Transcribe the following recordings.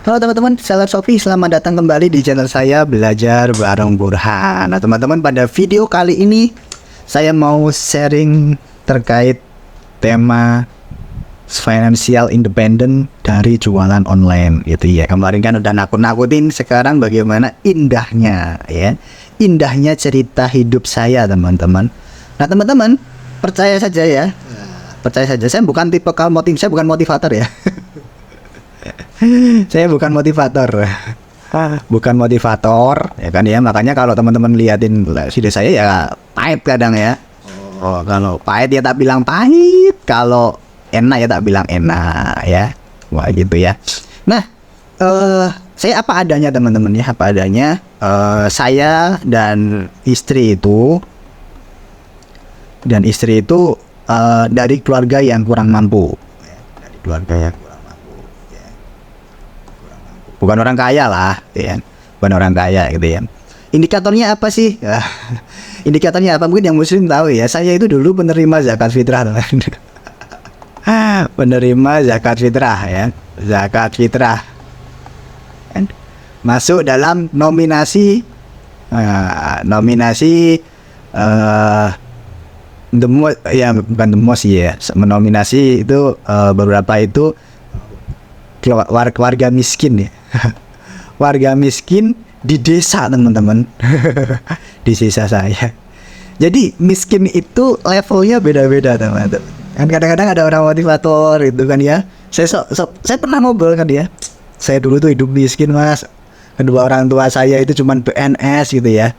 Halo teman-teman, saya Sofi. Selamat datang kembali di channel saya Belajar Bareng Burhan. Nah teman-teman, pada video kali ini saya mau sharing terkait tema financial independent dari jualan online gitu ya. Kemarin kan udah nakut-nakutin, sekarang bagaimana indahnya ya. Indahnya cerita hidup saya teman-teman. Nah teman-teman, percaya saja ya. Percaya saja, saya bukan tipe saya bukan motivator ya. Saya bukan motivator, ya kan ya. Makanya kalau teman-teman liatin video saya ya pahit kadang ya. Oh, kalau pahit ya tak bilang pahit, kalau enak ya tak bilang enak ya. Wah gitu ya. Nah, saya apa adanya teman-teman ya, apa adanya. Saya dan istri itu dari keluarga yang kurang mampu. Dari keluarga yang bukan orang kaya lah, ya. Bukan orang kaya gitu ya. Indikatornya apa sih? Indikatornya apa? Mungkin yang muslim tahu ya. Saya itu dulu penerima zakat fitrah, teman. Penerima zakat fitrah ya. Zakat fitrah. Masuk dalam nominasi bukan the most ya. Menominasi itu beberapa itu warga miskin ya. Warga miskin di desa teman-teman. Di desa saya. Jadi miskin itu levelnya beda-beda teman-teman. Kan kadang-kadang ada orang motivator itu kan ya. Saya pernah ngobrol kan dia. Saya dulu tuh hidup miskin mas. Kedua orang tua saya itu cuman PNS gitu ya.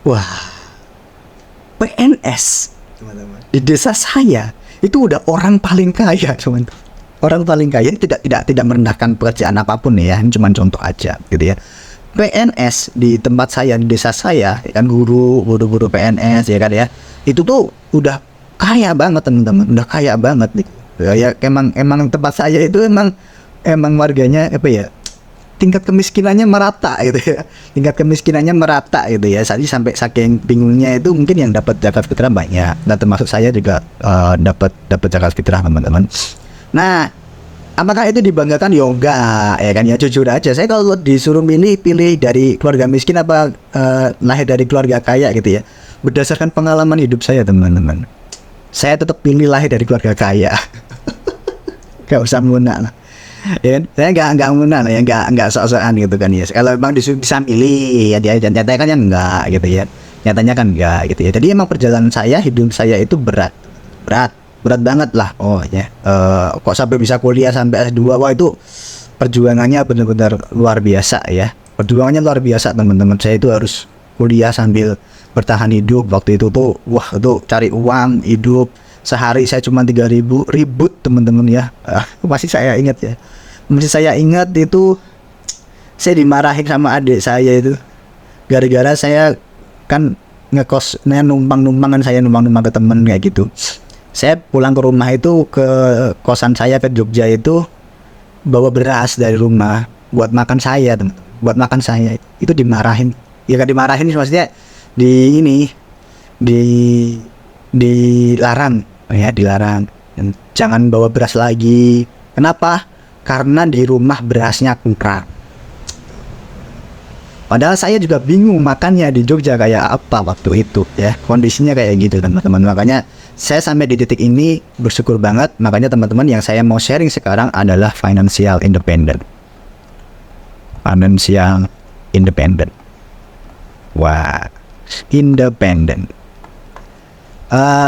Wah, PNS teman-teman. Di desa saya itu udah orang paling kaya teman-teman. Orang paling kaya tidak merendahkan pekerjaan apapun ya, ini cuma contoh aja gitu ya. PNS di tempat saya, di desa saya, ya kan, guru PNS ya kan ya, itu tuh udah kaya banget teman-teman, udah kaya banget nih. Ya emang tempat saya itu emang warganya apa ya, tingkat kemiskinannya merata gitu ya, tingkat kemiskinannya merata gitu ya. Sampai saking bingungnya itu mungkin yang dapat zakat fitrah banyak, dan termasuk saya juga dapat zakat fitrah teman-teman. Nah, apakah itu dibanggakan? Yoga, ya kan ya, jujur aja. Saya kalau disuruh pilih dari keluarga miskin apa lahir dari keluarga kaya gitu ya, berdasarkan pengalaman hidup saya teman-teman, saya tetap pilih lahir dari keluarga kaya. Gak usah menggunakan, ya, saya nggak menggunakan ya, nggak sok-sokan gitu kan ya. Kalau memang disuruh bisa pilih ya, dia nyatanya kan ya enggak gitu ya, nyatanya kan enggak gitu ya. Jadi emang perjalanan saya, hidup saya itu berat banget lah. Oh ya, kok sampai bisa kuliah sampai S2, wah itu perjuangannya benar-benar luar biasa ya. Perjuangannya luar biasa teman-teman. Saya itu harus kuliah sambil bertahan hidup. Waktu itu tuh, wah itu cari uang hidup. Sehari saya cuma 3.000, ribut teman-teman ya. Masih saya ingat itu saya dimarahin sama adik saya itu. Gara-gara saya kan ngekos, numpang ke temen kayak gitu. Saya pulang ke rumah itu, ke kosan saya ke Jogja itu, bawa beras dari rumah buat makan saya, teman. Buat makan saya itu dimarahin. Ya kan dimarahin maksudnya dilarang ya, dilarang. Dan jangan bawa beras lagi. Kenapa? Karena di rumah berasnya kurang. Padahal saya juga bingung makannya di Jogja kayak apa waktu itu ya. Kondisinya kayak gitu teman-teman. Makanya saya sampai di titik ini bersyukur banget. Makanya teman-teman, yang saya mau sharing sekarang adalah financial independent. Financial independent. Wah, independent.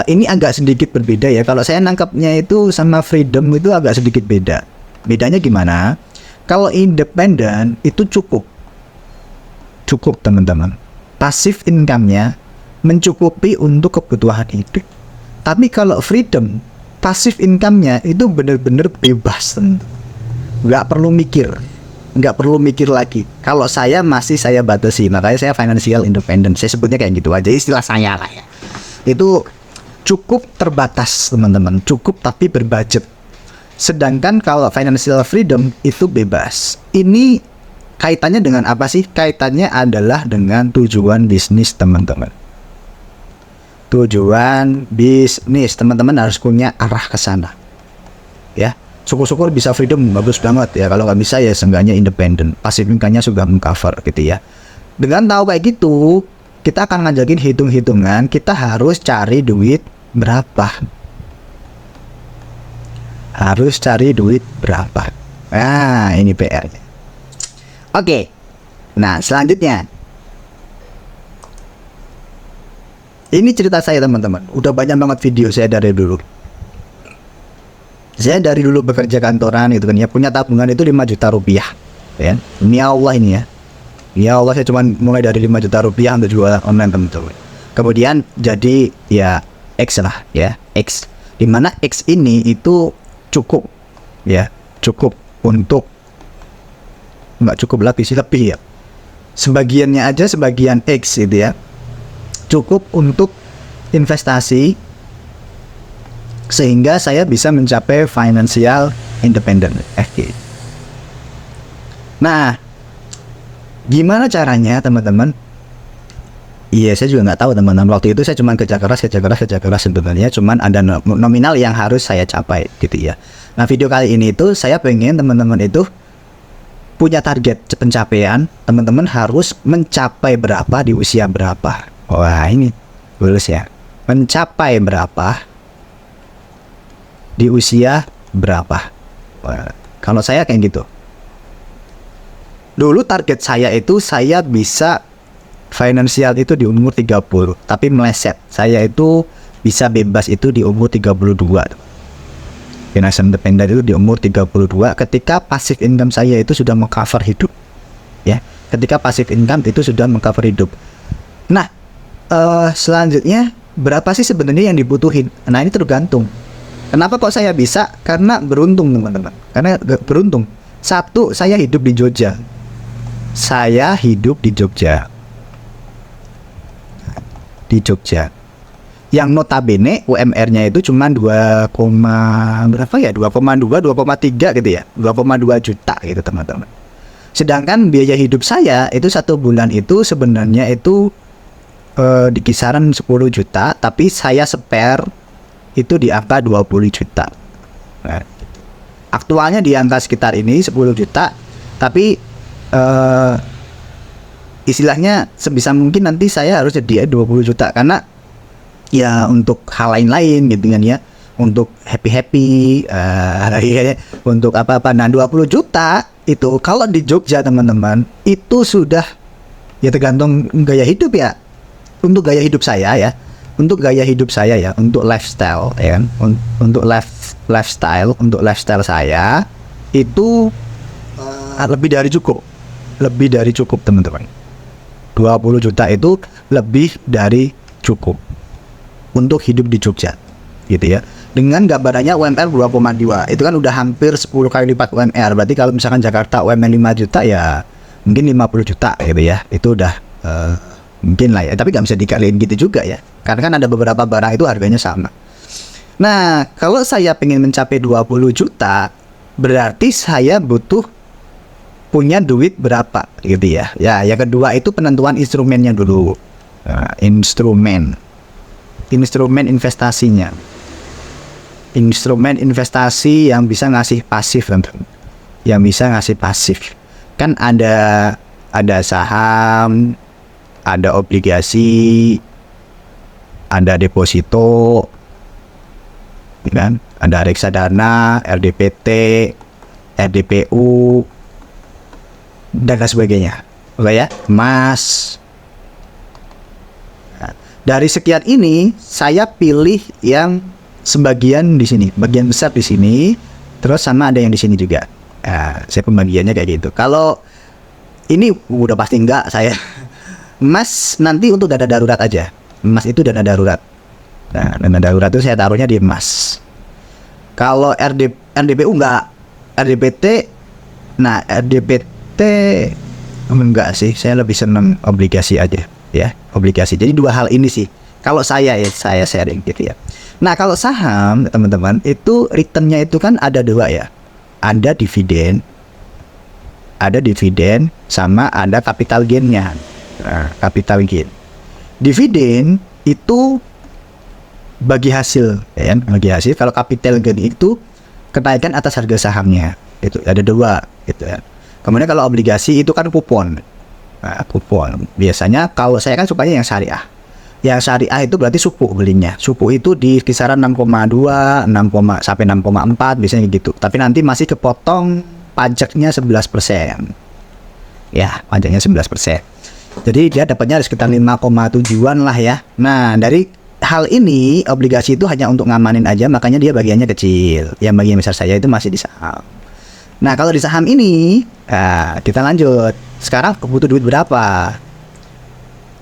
Ini agak sedikit berbeda ya. Kalau saya nangkapnya itu sama freedom itu agak sedikit beda. Bedanya gimana? Kalau independent itu cukup teman-teman. Passive income-nya mencukupi untuk kebutuhan hidup. Tapi kalau freedom, passive income-nya itu benar-benar bebas, nggak perlu mikir lagi. Kalau saya batasi, makanya saya financial independent. Saya sebutnya kayak gitu aja, istilah saya lah ya. Itu cukup terbatas teman-teman, cukup tapi berbudget. Sedangkan kalau financial freedom itu bebas. Ini kaitannya dengan apa sih? Kaitannya adalah dengan tujuan bisnis teman-teman. Tujuan bisnis teman-teman harus punya arah ke sana. Ya, syukur-syukur bisa freedom, bagus banget ya. Kalau nggak bisa ya seenggaknya independen, passive income-nya sudah mengcover gitu ya. Dengan tahu kayak gitu, kita akan ngajakin hitung-hitungan, kita harus cari duit berapa. Harus cari duit berapa. Nah, ini PR-nya. Oke. Nah, selanjutnya. Ini cerita saya teman-teman. Udah banyak banget video saya dari dulu. Saya dari dulu bekerja kantoran itu kan ya, punya tabungan itu 5 juta rupiah. Ya. Ini Allah ini ya. Ya Allah, saya cuma mulai dari 5 juta rupiah untuk jualan online teman-teman. Kemudian jadi ya X lah ya, X. Dimana X ini itu cukup ya, cukup untuk nggak cukup lebih ya. Sebagiannya aja, sebagian X itu ya, cukup untuk investasi sehingga saya bisa mencapai financial independent. Nah, gimana caranya teman-teman? Iya, saya juga nggak tahu teman-teman. Waktu itu saya cuma kerja keras sebenarnya. Cuman ada nominal yang harus saya capai gitu ya. Nah, video kali ini itu saya pengen teman-teman itu punya target pencapaian. Teman-teman harus mencapai berapa di usia berapa. Wah, ini bagus ya. Mencapai berapa di usia berapa. Wah, kalau saya kayak gitu. Dulu target saya itu saya bisa finansial itu di umur 30, tapi meleset. Saya itu bisa bebas itu di umur 32. Financial independent itu di umur 32 ketika passive income saya itu sudah mengcover hidup. Ya, ketika passive income itu sudah mengcover hidup. Nah, selanjutnya berapa sih sebenarnya yang dibutuhin? Nah, ini tergantung. Kenapa kok saya bisa? Karena beruntung teman-teman. Karena beruntung. Satu, saya hidup di Jogja. Saya hidup di Jogja. Di Jogja. Yang notabene UMR-nya itu cuma 2, berapa ya? 2,2, 2,3 gitu ya. 2,2 juta gitu teman-teman. Sedangkan biaya hidup saya itu 1 bulan itu sebenarnya itu di kisaran 10 juta, tapi saya spare itu di angka 20 juta. Nah, aktualnya di angka sekitar ini 10 juta, tapi istilahnya sebisa mungkin nanti saya harus jadi 20 juta karena ya untuk hal lain-lain gitu kan ya, untuk happy untuk apa-apa. Nah, 20 juta itu kalau di Jogja teman-teman itu sudah ya tergantung gaya hidup ya. Untuk gaya hidup saya ya, untuk gaya hidup saya ya, untuk lifestyle ya kan, untuk lifestyle saya itu lebih dari cukup teman-teman. 20 juta itu lebih dari cukup untuk hidup di Jogja gitu ya. Dengan gambarannya UMR 2,2 itu kan udah hampir 10 kali lipat UMR. Berarti kalau misalkan Jakarta UMR 5 juta ya mungkin 50 juta gitu ya. Itu udah mungkin lah ya, tapi nggak bisa dikaliin gitu juga ya, karena kan ada beberapa barang itu harganya sama. Nah, kalau saya pengen mencapai 20 juta berarti saya butuh punya duit berapa gitu ya. Ya, yang kedua itu penentuan instrumennya dulu. Nah, instrumen investasinya, instrumen investasi yang bisa ngasih pasif, yang bisa ngasih pasif kan ada saham, ada obligasi, ada deposito, kan? Ada reksadana, RDPT, RDPU, dan lain sebagainya. Oke ya, emas. Nah, dari sekian ini, saya pilih yang sebagian di sini, bagian besar di sini, terus sama ada yang di sini juga. Nah, saya pembagiannya kayak gitu. Kalau ini udah pasti enggak saya. Emas nanti untuk dana darurat aja. Emas itu dana darurat. Nah, dana darurat itu saya taruhnya di emas. Kalau RDPU enggak, RDPT, nah RDPT enggak sih. Saya lebih senang obligasi aja, ya, obligasi. Jadi dua hal ini sih. Kalau saya sharing gitu ya. Nah, kalau saham teman-teman itu returnnya itu kan ada dua ya. Ada dividen sama ada capital gain-nya. Nah, capital gain. Dividen itu bagi hasil, ya kan? Bagi hasil. Kalau capital gain itu kenaikan atas harga sahamnya. Itu ada dua gitu ya. Kemudian kalau obligasi itu kan kupon. Nah, kupon. Biasanya kalau saya kan sukanya yang syariah. Yang syariah itu berarti suku belinya. Suku itu di kisaran 6,2, 6, sampai 6,4 biasanya gitu. Tapi nanti masih kepotong pajaknya 11%. Ya, pajaknya 11%. Jadi dia dapatnya sekitar 5,7-an lah ya. Nah, dari hal ini obligasi itu hanya untuk ngamanin aja, makanya dia bagiannya kecil. Yang bagian besar saya itu masih di saham. Nah, kalau di saham ini, kita lanjut. Sekarang butuh duit berapa?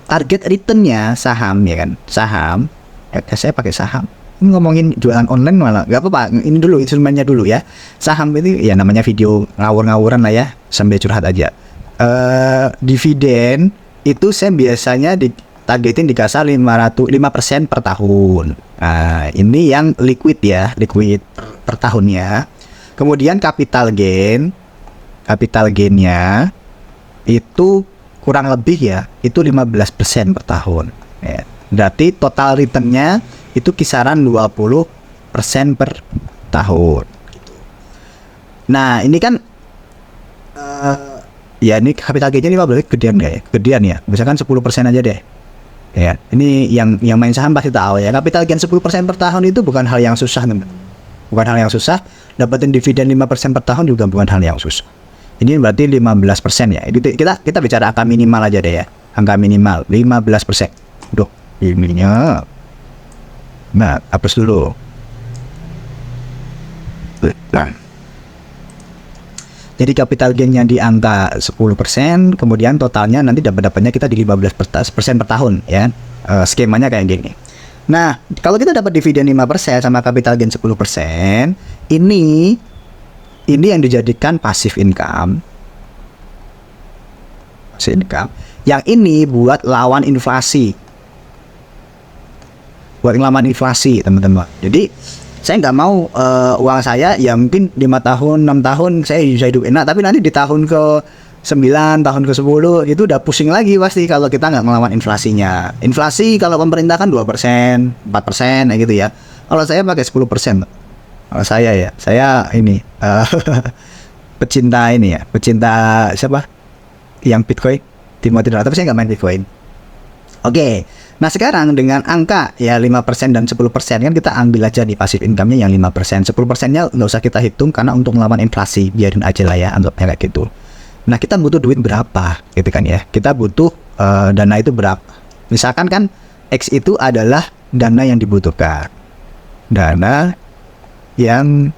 Target returnnya saham ya kan, saham. Saya pakai saham. Ini ngomongin jualan online malah nggak apa-apa. Ini dulu instrumennya dulu ya. Saham itu ya namanya video ngawur-ngawuran lah ya, sambil curhat aja. Dividen itu saya biasanya targetin di kasar 5% per tahun. Nah, ini yang liquid ya, liquid per tahunnya. Kemudian capital gainnya itu kurang lebih ya, itu 15% per tahun. Ya. Berarti total returnnya itu kisaran 20% per tahun. Nah, ini kan ya ini capital gainnya 15, gedean nggak ya? Gedean ya. Misalkan 10% aja deh. Ya, ini yang main saham pasti tahu ya. Capital gain 10% per tahun itu bukan hal yang susah, teman. Bukan hal yang susah. Dapetin dividen 5% per tahun juga bukan hal yang susah. Ini berarti 15% ya. Kita bicara angka minimal aja deh ya. Angka minimal 15%. Duh, ininya. Nah, hapus dulu. Nah. Jadi capital gainnya di angka 10%, kemudian totalnya nanti dapatnya kita di 15% per tahun ya. Skemanya kayak gini. Nah, kalau kita dapat dividen 5% sama capital gain 10%, ini yang dijadikan passive income. Passive income. Yang ini buat lawan inflasi. Buat ngelawan inflasi, teman-teman. Jadi, saya nggak mau uang saya ya mungkin 5 tahun, 6 tahun saya bisa hidup enak, tapi nanti di tahun ke 9, tahun ke 10 itu udah pusing lagi pasti kalau kita nggak ngelawan inflasinya. Inflasi kalau pemerintah kan 2%, 4% gitu ya. Kalau saya pakai 10%. Kalau saya ini pecinta siapa? Yang Bitcoin, Timothy Dara, tapi saya nggak main Bitcoin. Oke. Nah, sekarang dengan angka ya 5% dan 10% kan kita ambil aja di passive income-nya yang 5%. 10%-nya nggak usah kita hitung karena untuk melawan inflasi, biarin aja lah ya, anggapnya kayak gitu. Nah, kita butuh duit berapa gitu kan ya. Kita butuh dana itu berapa. Misalkan kan X itu adalah dana yang dibutuhkan. Dana yang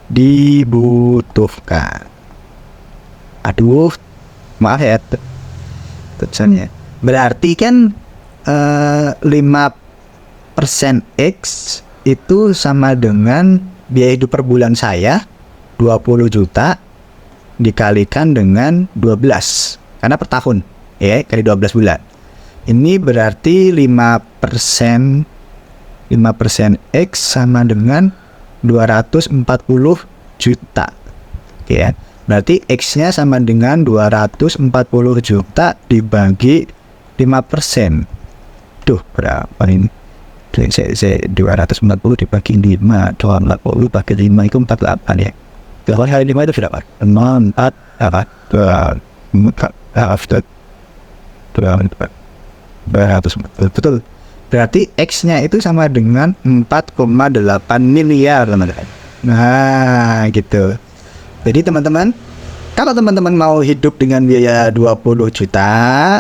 dibutuhkan. Aduh, maaf ya tulisannya. Berarti kan 5% X itu sama dengan biaya hidup per bulan saya 20 juta dikalikan dengan 12 karena per tahun ya, kali 12 bulan. Ini berarti 5% X sama dengan 240 juta. Oke ya. Berarti X-nya sama dengan 240 juta dibagi 5%. Duh, berapa ini? Saya 240 dibagi 5, 240 bagi 5 itu 48 ya. Kalau kali 5 itu berapa? 6, 4, 4, betul. Berarti X-nya itu sama dengan 4,8 miliar, teman-teman. Nah, gitu. Jadi teman-teman, kalau teman-teman mau hidup dengan biaya 20 juta,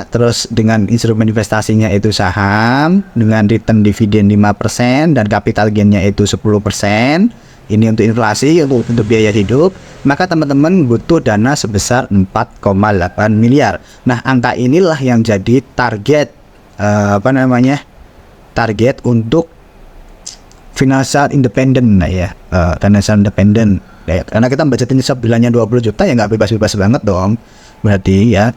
terus dengan instrumen investasinya itu saham, dengan return dividen 5% dan capital gain-nya itu 10%, ini untuk inflasi, untuk biaya hidup, maka teman-teman butuh dana sebesar 4,8 miliar. Nah, angka inilah yang jadi target, target untuk financial independent ya, financial independent. Ya, karena kita budgetin sebulannya 20 juta ya nggak bebas-bebas banget dong. Berarti ya,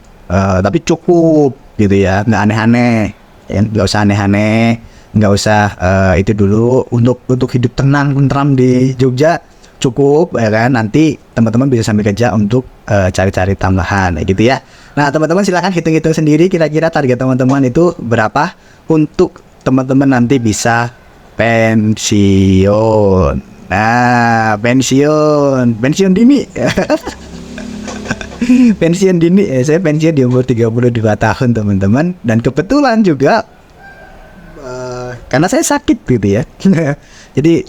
tapi cukup gitu ya, nggak aneh-aneh, ya, nggak usah aneh-aneh, nggak usah itu dulu untuk hidup tenang tentram di Jogja cukup ya kan. Nanti teman-teman bisa sambil kerja untuk cari-cari tambahan gitu ya. Nah, teman-teman silahkan hitung-hitung sendiri kira-kira target teman-teman itu berapa untuk teman-teman nanti bisa pensiun. Nah, pensiun dini. Pensiun dini, saya pensiun di umur 32 tahun teman-teman. Dan kebetulan juga karena saya sakit gitu ya. Jadi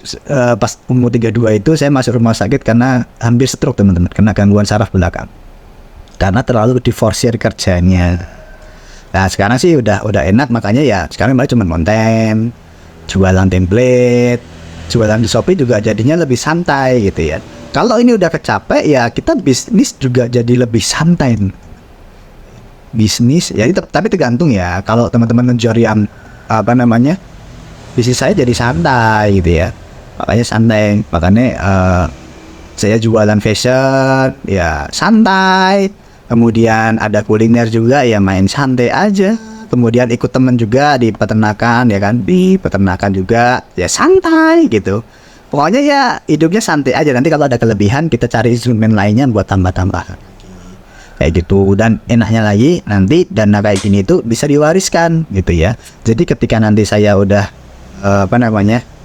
pas umur 32 itu saya masuk rumah sakit karena hampir stroke teman-teman, kena gangguan saraf belakang. Karena terlalu diforsir kerjanya. Nah sekarang sih udah enak, makanya ya sekarang malah cuma konten, jualan template, jualan di Shopee juga jadinya lebih santai gitu ya. Kalau ini udah kecapek ya kita bisnis juga jadi lebih santai. Bisnis ya tapi tergantung ya. Kalau teman-teman mencari bisnis saya jadi santai gitu ya. Makanya santai, makanya saya jualan fashion ya santai. Kemudian ada kuliner juga ya main santai aja. Kemudian ikut teman juga di peternakan ya kan, di peternakan juga ya santai gitu. Pokoknya ya hidupnya santai aja. Nanti kalau ada kelebihan kita cari instrumen lainnya buat tambah-tambah kayak gitu. Dan enaknya lagi nanti dana kayak gini itu bisa diwariskan gitu ya. Jadi ketika nanti saya udah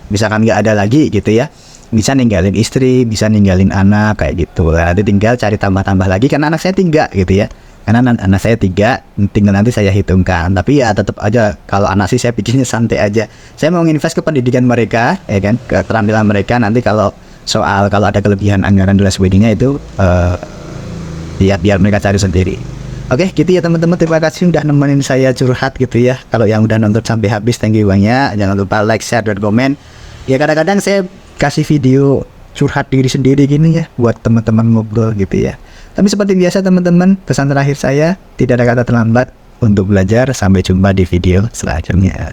misalkan nggak ada lagi gitu ya, bisa ninggalin istri, bisa ninggalin anak kayak gitu. Nanti tinggal cari tambah-tambah lagi karena anak saya 3 gitu ya. Karena anak saya 3, tinggal nanti saya hitungkan. Tapi ya tetap aja kalau anak sih saya bikinnya santai aja. Saya mau invest ke pendidikan mereka, ya kan, ke keterampilan mereka. Nanti kalau ada kelebihan anggaran dress weddingnya itu, biar mereka cari sendiri. Oke, gitu ya teman-teman. Terima kasih udah nemenin saya curhat gitu ya. Kalau yang udah nonton sampai habis, thank you banyak. Jangan lupa like, share, dan komen. Ya kadang-kadang saya kasih video curhat diri sendiri gini ya, buat teman-teman ngobrol gitu ya. Tapi seperti biasa teman-teman, pesan terakhir saya, tidak ada kata terlambat untuk belajar. Sampai jumpa di video selanjutnya.